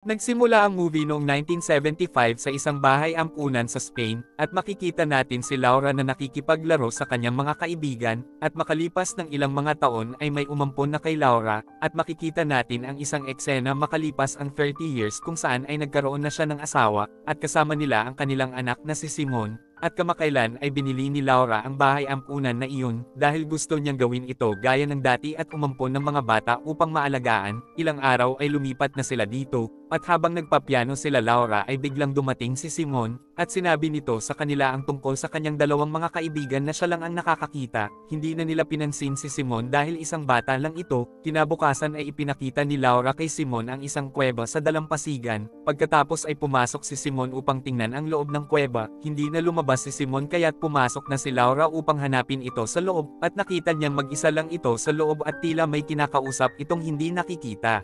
Nagsimula ang movie noong 1975 sa isang bahay ampunan sa Spain, at makikita natin si Laura na nakikipaglaro sa kanyang mga kaibigan, at makalipas ng ilang mga taon ay may umampon na kay Laura, at makikita natin ang isang eksena makalipas ang 30 years kung saan ay nagkaroon na siya ng asawa, at kasama nila ang kanilang anak na si Simon. At kamakailan ay binili ni Laura ang bahay ampunan na iyon, dahil gusto niyang gawin ito gaya ng dati at umampon ng mga bata upang maalagaan. Ilang araw ay lumipat na sila dito, at habang nagpapiano sila Laura ay biglang dumating si Simon, at sinabi nito sa kanila ang tungkol sa kanyang dalawang mga kaibigan na siya lang ang nakakakita. Hindi na nila pinansin si Simon dahil isang bata lang ito. Kinabukasan ay ipinakita ni Laura kay Simon ang isang kuweba sa dalampasigan. Pagkatapos ay pumasok si Simon upang tingnan ang loob ng kuweba. Hindi na lumabas si Simon kaya't pumasok na si Laura upang hanapin ito sa loob, at nakita niyang mag-isa lang ito sa loob at tila may kinakausap itong hindi nakikita.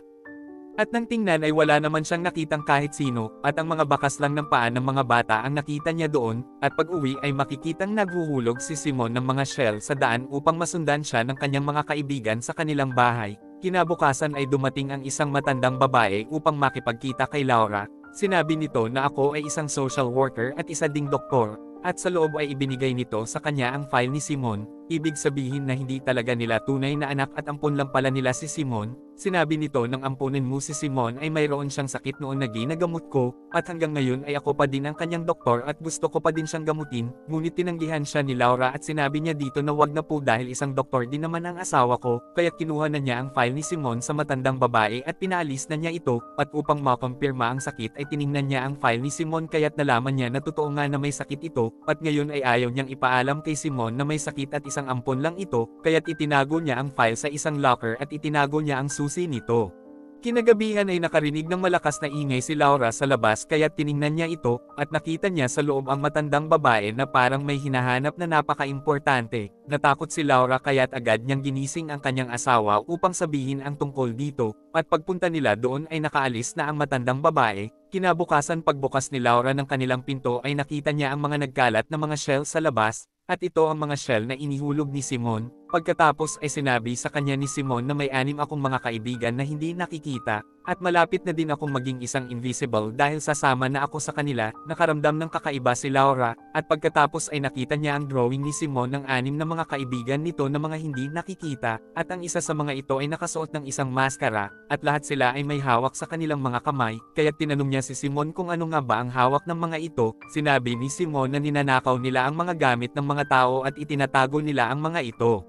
At nang tingnan ay wala naman siyang nakitang kahit sino, at ang mga bakas lang ng paa ng mga bata ang nakita niya doon, at pag-uwi ay makikitang naghuhulog si Simon ng mga shell sa daan upang masundan siya ng kanyang mga kaibigan sa kanilang bahay. Kinabukasan ay dumating ang isang matandang babae upang makipagkita kay Laura. Sinabi nito na ako ay isang social worker at isa ding doktor, at sa loob ay ibinigay nito sa kanya ang file ni Simon. Ibig sabihin na hindi talaga nila tunay na anak at ampon lang pala nila si Simon. Sinabi nito ng ampunin mo si Simon ay mayroon siyang sakit noon na ginagamot ko, at hanggang ngayon ay ako pa din ang kanyang doktor at gusto ko pa din siyang gamutin. Ngunit tinanggihan siya ni Laura at sinabi niya dito na wag na po dahil isang doktor din naman ang asawa ko, kaya kinuha na niya ang file ni Simon sa matandang babae at pinaalis na niya ito, at upang makumpirma ang sakit ay tiningnan niya ang file ni Simon kaya't nalaman niya na totoo nga na may sakit ito, at ngayon ay ayaw niyang ipaalam kay Simon na may sakit at isang ampon lang ito, kaya't itinago niya ang file sa isang locker at itinago niya ang susi nito. Kinagabihan ay nakarinig ng malakas na ingay si Laura sa labas kaya't tiningnan niya ito, at nakita niya sa loob ang matandang babae na parang may hinahanap na napaka-importante. Natakot si Laura kaya't agad niyang ginising ang kanyang asawa upang sabihin ang tungkol dito, at pagpunta nila doon ay nakaalis na ang matandang babae. Kinabukasan pagbukas ni Laura ng kanilang pinto ay nakita niya ang mga nagkalat na mga shell sa labas, at ito ang mga shell na inihulog ni Simon. Pagkatapos ay sinabi sa kanya ni Simon na may 6 akong mga kaibigan na hindi nakikita, at malapit na din akong maging isang invisible dahil sasama na ako sa kanila. Nakaramdam ng kakaiba si Laura, at pagkatapos ay nakita niya ang drawing ni Simon ng 6 na mga kaibigan nito na mga hindi nakikita, at ang isa sa mga ito ay nakasuot ng isang maskara, at lahat sila ay may hawak sa kanilang mga kamay, kaya tinanong niya si Simon kung ano nga ba ang hawak ng mga ito. Sinabi ni Simon na ninanakaw nila ang mga gamit ng mga tao at itinatago nila ang mga ito.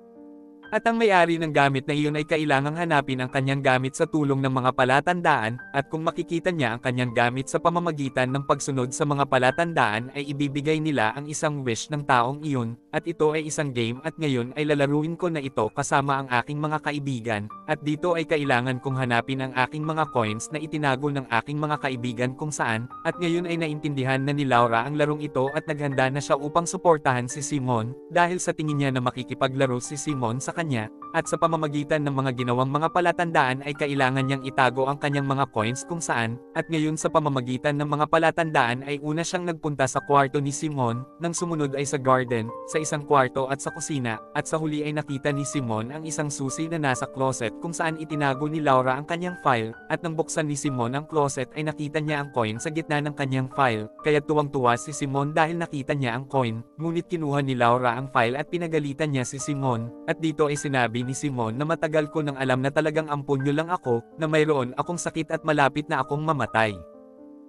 At ang may-ari ng gamit na iyon ay kailangang hanapin ang kanyang gamit sa tulong ng mga palatandaan, at kung makikita niya ang kanyang gamit sa pamamagitan ng pagsunod sa mga palatandaan ay ibibigay nila ang isang wish ng taong iyon, at ito ay isang game at ngayon ay lalaruin ko na ito kasama ang aking mga kaibigan, at dito ay kailangan kong hanapin ang aking mga coins na itinago ng aking mga kaibigan kung saan, at ngayon ay naintindihan na ni Laura ang larong ito at naghanda na siya upang suportahan si Simon, dahil sa tingin niya na makikipaglaro si Simon sa kanya, at sa pamamagitan ng mga ginawang mga palatandaan ay kailangan niyang itago ang kanyang mga coins kung saan, at ngayon sa pamamagitan ng mga palatandaan ay una siyang nagpunta sa kwarto ni Simon, nang sumunod ay sa garden, sa isang kwarto at sa kusina, at sa huli ay nakita ni Simon ang isang susi na nasa closet kung saan itinago ni Laura ang kanyang file, at nang buksan ni Simon ang closet ay nakita niya ang coin sa gitna ng kanyang file, kaya tuwang-tuwa si Simon dahil nakita niya ang coin, ngunit kinuha ni Laura ang file at pinagalitan niya si Simon, at dito ay sinabi ni Simon na matagal ko nang alam na talagang ampon niyo lang ako, na mayroon akong sakit at malapit na akong mamatay.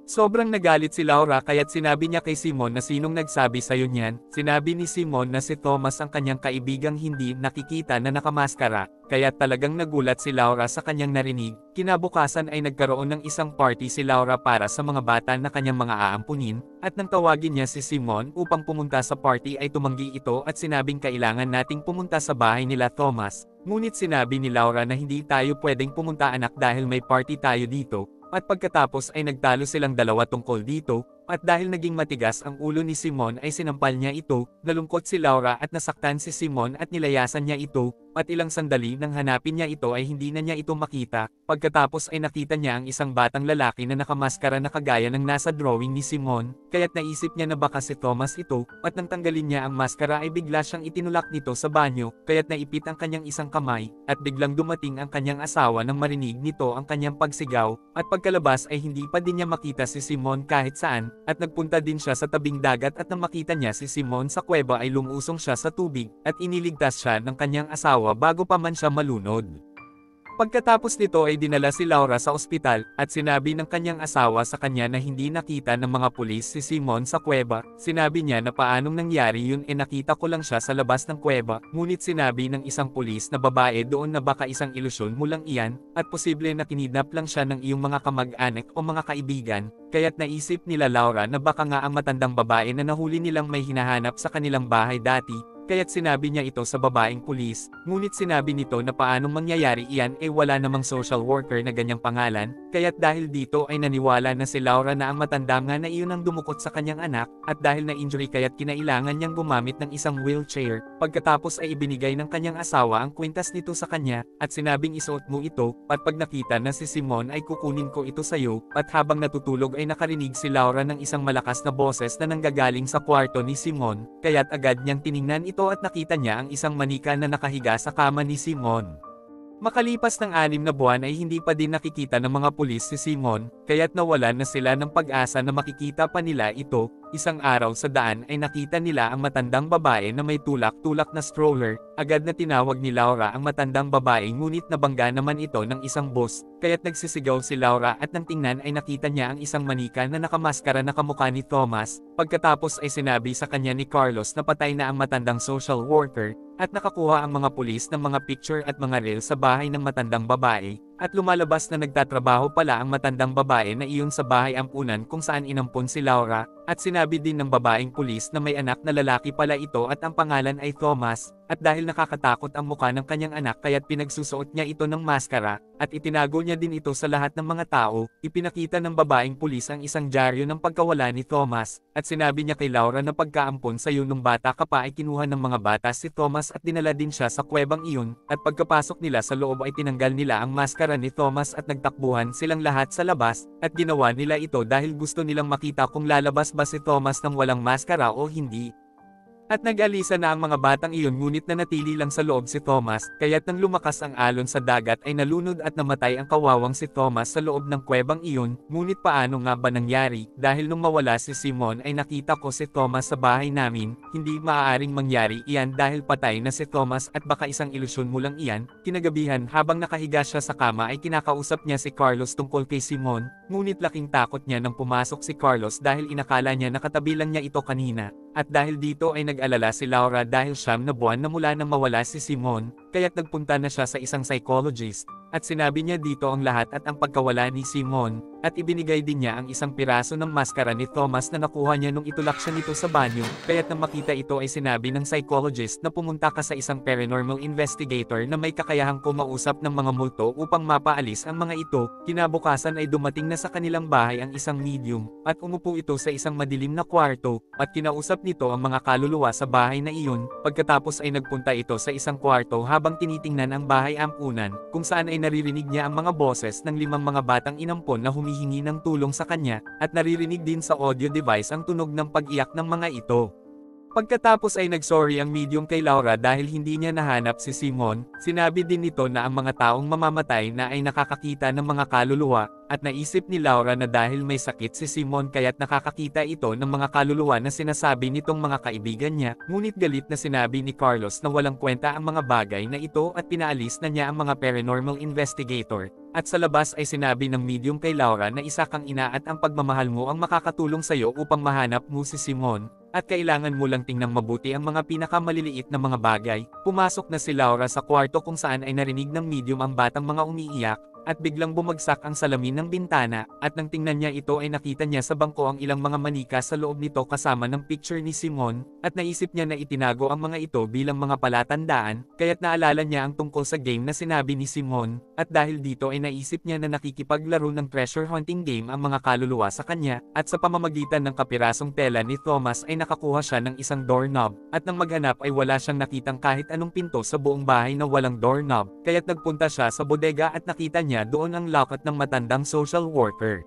Sobrang nagalit si Laura kaya't sinabi niya kay Simon na sinong nagsabi sa'yo niyan. Sinabi ni Simon na si Thomas ang kanyang kaibigang hindi nakikita na nakamaskara, kaya talagang nagulat si Laura sa kanyang narinig. Kinabukasan ay nagkaroon ng isang party si Laura para sa mga bata na kanyang mga aampunin, at nang tawagin niya si Simon upang pumunta sa party ay tumanggi ito at sinabing kailangan nating pumunta sa bahay nila Thomas. Ngunit sinabi ni Laura na hindi tayo pwedeng pumunta anak dahil may party tayo dito. At pagkatapos ay nagtalo silang dalawa tungkol dito, at dahil naging matigas ang ulo ni Simon ay sinampal niya ito. Nalungkot si Laura at nasaktan si Simon at nilayasan niya ito, at ilang sandali nang hanapin niya ito ay hindi na niya ito makita, pagkatapos ay nakita niya ang isang batang lalaki na nakamaskara na kagaya ng nasa drawing ni Simon, kaya't naisip niya na baka si Thomas ito, at nang tanggalin niya ang maskara ay bigla siyang itinulak nito sa banyo, kaya't naipit ang kanyang isang kamay, at biglang dumating ang kanyang asawa nang marinig nito ang kanyang pagsigaw, at pagkalabas ay hindi pa din niya makita si Simon kahit saan, at nagpunta din siya sa tabing dagat at nang makita niya si Simon sa kuweba ay lumusong siya sa tubig, at iniligtas siya ng kanyang asawa bago pa man siya malunod. Pagkatapos nito ay dinala si Laura sa ospital, at sinabi ng kanyang asawa sa kanya na hindi nakita ng mga pulis si Simon sa kuweba. Sinabi niya na paanong nangyari yun nakita ko lang siya sa labas ng kuweba, ngunit sinabi ng isang pulis na babae doon na baka isang ilusyon mo lang iyan, at posible na kinidnap lang siya ng iyong mga kamag-anak o mga kaibigan, kaya't naisip nila Laura na baka nga ang matandang babae na nahuli nilang may hinahanap sa kanilang bahay dati. Kaya't sinabi niya ito sa babaeng pulis, ngunit sinabi nito na paanong mangyayari iyan wala namang social worker na ganyang pangalan, kaya't dahil dito ay naniwala na si Laura na ang matanda nga na iyon ang dumukot sa kanyang anak, at dahil na injury kaya't kinailangan niyang gumamit ng isang wheelchair, pagkatapos ay ibinigay ng kanyang asawa ang kwintas nito sa kanya, at sinabing isuot mo ito, at pag nakita na si Simon ay kukunin ko ito sa iyo, at habang natutulog ay nakarinig si Laura ng isang malakas na boses na nanggagaling sa kwarto ni Simon, kaya't agad niyang tiningnan ito at nakita niya ang isang manika na nakahiga sa kama ni Simon. Makalipas ng 6 na buwan ay hindi pa din nakikita ng mga pulis si Simon, kaya't nawalan na sila ng pag-asa na makikita pa nila ito. Isang araw sa daan ay nakita nila ang matandang babae na may tulak-tulak na stroller. Agad na tinawag ni Laura ang matandang babae ngunit nabangga naman ito ng isang bus, kaya't nagsisigaw si Laura at nang tingnan ay nakita niya ang isang manika na nakamaskara na kamukha ni Thomas. Pagkatapos ay sinabi sa kanya ni Carlos na patay na ang matandang social worker, at nakakuha ang mga pulis ng mga picture at mga reel sa bahay ng matandang babae, at lumalabas na nagtatrabaho pala ang matandang babae na iyon sa bahay ampunan kung saan inampon si Laura, at sinabi din ng babaeng pulis na may anak na lalaki pala ito at ang pangalan ay Thomas, at dahil nakakatakot ang mukha ng kanyang anak kaya't pinagsusuot niya ito ng maskara, at itinago niya din ito sa lahat ng mga tao. Ipinakita ng babaeng pulis ang isang dyaryo ng pagkawala ni Thomas, at sinabi niya kay Laura na pagkaampon sa iyo nung bata ka pa ay kinuha ng mga bata si Thomas at dinala din siya sa kuwebang iyon, at pagkapasok nila sa loob ay tinanggal nila ang maskara ni Thomas at nagtakbuhan silang lahat sa labas, at ginawa nila ito dahil gusto nilang makita kung lalabas ba si Thomas nang walang maskara o hindi. At nag-alisa na ang mga batang iyon ngunit nanatili lang sa loob si Thomas, kaya't nang lumakas ang alon sa dagat ay nalunod at namatay ang kawawang si Thomas sa loob ng kuwebang iyon. Ngunit paano nga ba nangyari? Dahil nung mawala si Simon ay nakita ko si Thomas sa bahay namin, hindi maaaring mangyari iyan dahil patay na si Thomas at baka isang ilusyon mo lang iyan. Kinagabihan habang nakahiga siya sa kama ay kinakausap niya si Carlos tungkol kay Simon, ngunit laking takot niya nang pumasok si Carlos dahil inakala niya nakatabi lang niya ito kanina. At dahil dito ay nag-alala si Laura dahil 9 na buwan na mula nang mawala si Simon, kaya't nagpunta na siya sa isang psychologist, at sinabi niya dito ang lahat at ang pagkawala ni Simon, at ibinigay din niya ang isang piraso ng maskara ni Thomas na nakuha niya nung itulak siya nito sa banyo, kaya't nang makita ito ay sinabi ng psychologist na pumunta ka sa isang paranormal investigator na may kakayahang kumausap ng mga multo upang mapaalis ang mga ito. Kinabukasan ay dumating na sa kanilang bahay ang isang medium, at umupo ito sa isang madilim na kwarto, at kinausap nito ang mga kaluluwa sa bahay na iyon. Pagkatapos ay nagpunta ito sa isang kwarto habang tinitingnan ang bahay ampunan, kung saan ay naririnig niya ang mga boses ng 5 mga batang inampon na humihingi ng tulong sa kanya, at naririnig din sa audio device ang tunog ng pag-iyak ng mga ito. Pagkatapos ay nagsorry ang medium kay Laura dahil hindi niya nahanap si Simon. Sinabi din nito na ang mga taong mamamatay na ay nakakakita ng mga kaluluwa, at naisip ni Laura na dahil may sakit si Simon kaya't nakakakita ito ng mga kaluluwa na sinasabi nitong mga kaibigan niya. Ngunit galit na sinabi ni Carlos na walang kwenta ang mga bagay na ito at pinaalis na niya ang mga paranormal investigator. At sa labas ay sinabi ng medium kay Laura na isa kang ina at ang pagmamahal mo ang makakatulong sa iyo upang mahanap mo si Simon, at kailangan mo lang tingnan mabuti ang mga pinakamaliliit na mga bagay. Pumasok na si Laura sa kwarto kung saan ay narinig ng medium ang batang mga umiiyak, at biglang bumagsak ang salamin ng bintana, at nang tingnan niya ito ay nakita niya sa bangko ang ilang mga manika sa loob nito kasama ng picture ni Simon, at naisip niya na itinago ang mga ito bilang mga palatandaan, kaya't naalala niya ang tungkol sa game na sinabi ni Simon, at dahil dito ay naisip niya na nakikipaglaro ng treasure hunting game ang mga kaluluwa sa kanya, at sa pamamagitan ng kapirasong tela ni Thomas ay nakakuha siya ng isang doorknob, at nang maghanap ay wala siyang nakitang kahit anong pinto sa buong bahay na walang doorknob, kaya't nagpunta siya sa bodega at nakita niya doon ang locket ng matandang social worker.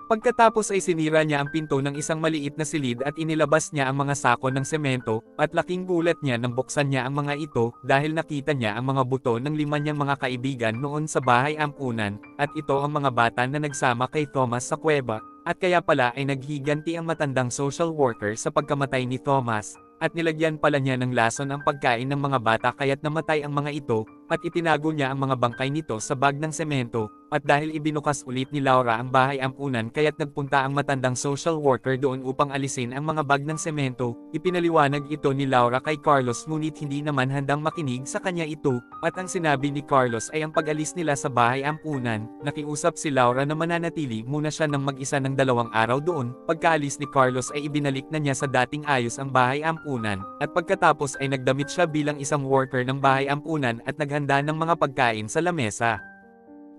Pagkatapos ay sinira niya ang pinto ng isang maliit na silid at inilabas niya ang mga sako ng semento, at laking gulat niya nang buksan niya ang mga ito dahil nakita niya ang mga buto ng 5 niyang mga kaibigan noon sa bahay ampunan, at ito ang mga bata na nagsama kay Thomas sa kuweba, at kaya pala ay naghiganti ang matandang social worker sa pagkamatay ni Thomas, at nilagyan pala niya ng lason ang pagkain ng mga bata kaya't namatay ang mga ito, at itinago niya ang mga bangkay nito sa bag ng semento, at dahil ibinukas ulit ni Laura ang bahay ampunan kaya't nagpunta ang matandang social worker doon upang alisin ang mga bag ng semento, ipinaliwanag ito ni Laura kay Carlos ngunit hindi naman handang makinig sa kanya ito, at ang sinabi ni Carlos ay ang pag-alis nila sa bahay ampunan, nakiusap si Laura na mananatili muna siya ng mag-isa ng 2 araw doon, pagkaalis ni Carlos ay ibinalik na niya sa dating ayos ang bahay ampunan, at pagkatapos ay nagdamit siya bilang isang worker ng bahay ampunan at naghanda ng mga pagkain sa lamesa.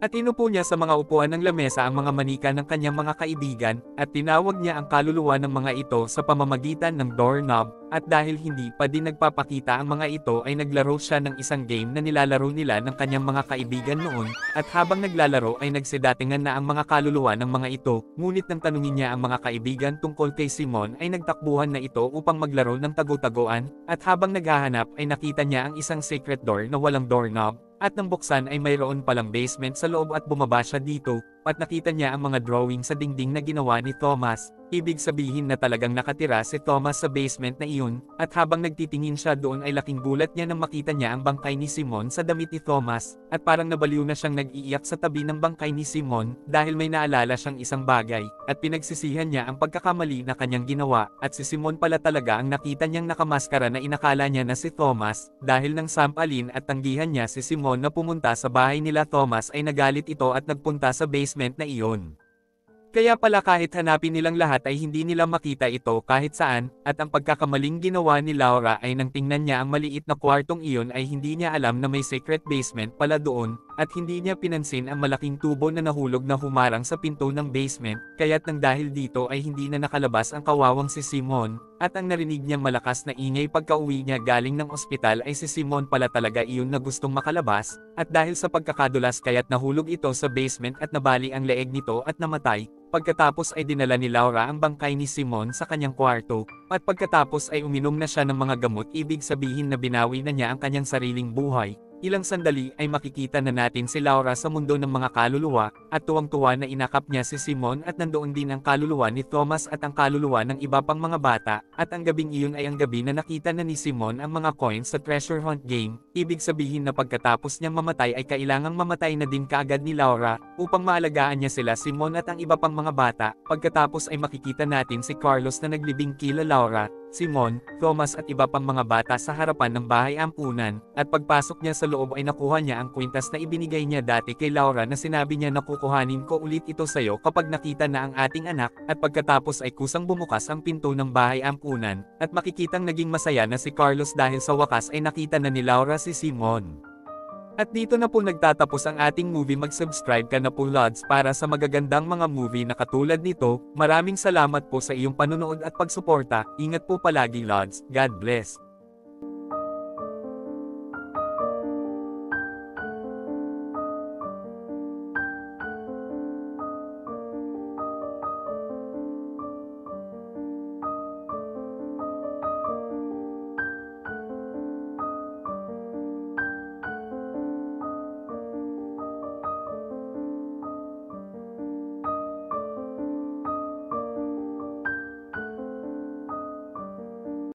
At inupo niya sa mga upuan ng lamesa ang mga manika ng kanyang mga kaibigan, at tinawag niya ang kaluluwa ng mga ito sa pamamagitan ng doorknob, at dahil hindi pa din nagpapakita ang mga ito ay naglaro siya ng isang game na nilalaro nila ng kanyang mga kaibigan noon, at habang naglalaro ay nagsidatingan na ang mga kaluluwa ng mga ito, ngunit nang tanungin niya ang mga kaibigan tungkol kay Simon ay nagtakbuhan na ito upang maglaro ng tagu-taguan, at habang naghahanap ay nakita niya ang isang secret door na walang doorknob, at nang buksan ay mayroon palang basement sa loob at bumaba siya dito, at nakita niya ang mga drawing sa dingding na ginawa ni Thomas, ibig sabihin na talagang nakatira si Thomas sa basement na iyon, at habang nagtitingin siya doon ay laking gulat niya nang makita niya ang bangkay ni Simon sa damit ni Thomas, at parang nabaliw na siyang nag-iiyak sa tabi ng bangkay ni Simon, dahil may naalala siyang isang bagay, at pinagsisihan niya ang pagkakamali na kanyang ginawa, at si Simon pala talaga ang nakita niyang nakamaskara na inakala niya na si Thomas, dahil nang sampalin at tanggihan niya si Simon na pumunta sa bahay nila Thomas ay nagalit ito at nagpunta sa basement na iyon. Kaya pala kahit hanapin nilang lahat ay hindi nila makita ito kahit saan, at ang pagkakamaling ginawa ni Laura ay nang tingnan niya ang maliit na kwartong iyon ay hindi niya alam na may secret basement pala doon, at hindi niya pinansin ang malaking tubo na nahulog na humarang sa pinto ng basement, kaya't nang dahil dito ay hindi na nakalabas ang kawawang si Simon, at ang narinig niyang malakas na ingay pagka-uwi niya galing ng ospital ay si Simon pala talaga iyon na gustong makalabas, at dahil sa pagkakadulas kaya't nahulog ito sa basement at nabali ang leeg nito at namatay. Pagkatapos ay dinala ni Laura ang bangkay ni Simon sa kanyang kwarto, at pagkatapos ay uminom na siya ng mga gamot ibig sabihin na binawi na niya ang kanyang sariling buhay. Ilang sandali ay makikita na natin si Laura sa mundo ng mga kaluluwa, at tuwang-tuwa na inakap niya si Simon at nandoon din ang kaluluwa ni Thomas at ang kaluluwa ng iba pang mga bata, at ang gabing iyon ay ang gabi na nakita na ni Simon ang mga coins sa treasure hunt game, ibig sabihin na pagkatapos niyang mamatay ay kailangang mamatay na din kaagad ni Laura, upang maalagaan niya sila Simon at ang iba pang mga bata. Pagkatapos ay makikita natin si Carlos na naglibing kila Laura, Simon, Thomas at iba pang mga bata sa harapan ng bahay ampunan, at pagpasok niya sa loob ay nakuha niya ang kwintas na ibinigay niya dati kay Laura na sinabi niya na kukuhanin ko ulit ito sayo kapag nakita na ang ating anak, at pagkatapos ay kusang bumukas ang pinto ng bahay ampunan, at makikitang naging masaya na si Carlos dahil sa wakas ay nakita na ni Laura si Simon. At dito na po nagtatapos ang ating movie. Mag-subscribe ka na po Lods para sa magagandang mga movie na katulad nito. Maraming salamat po sa iyong panunood at pagsuporta. Ingat po palagi Lods. God bless.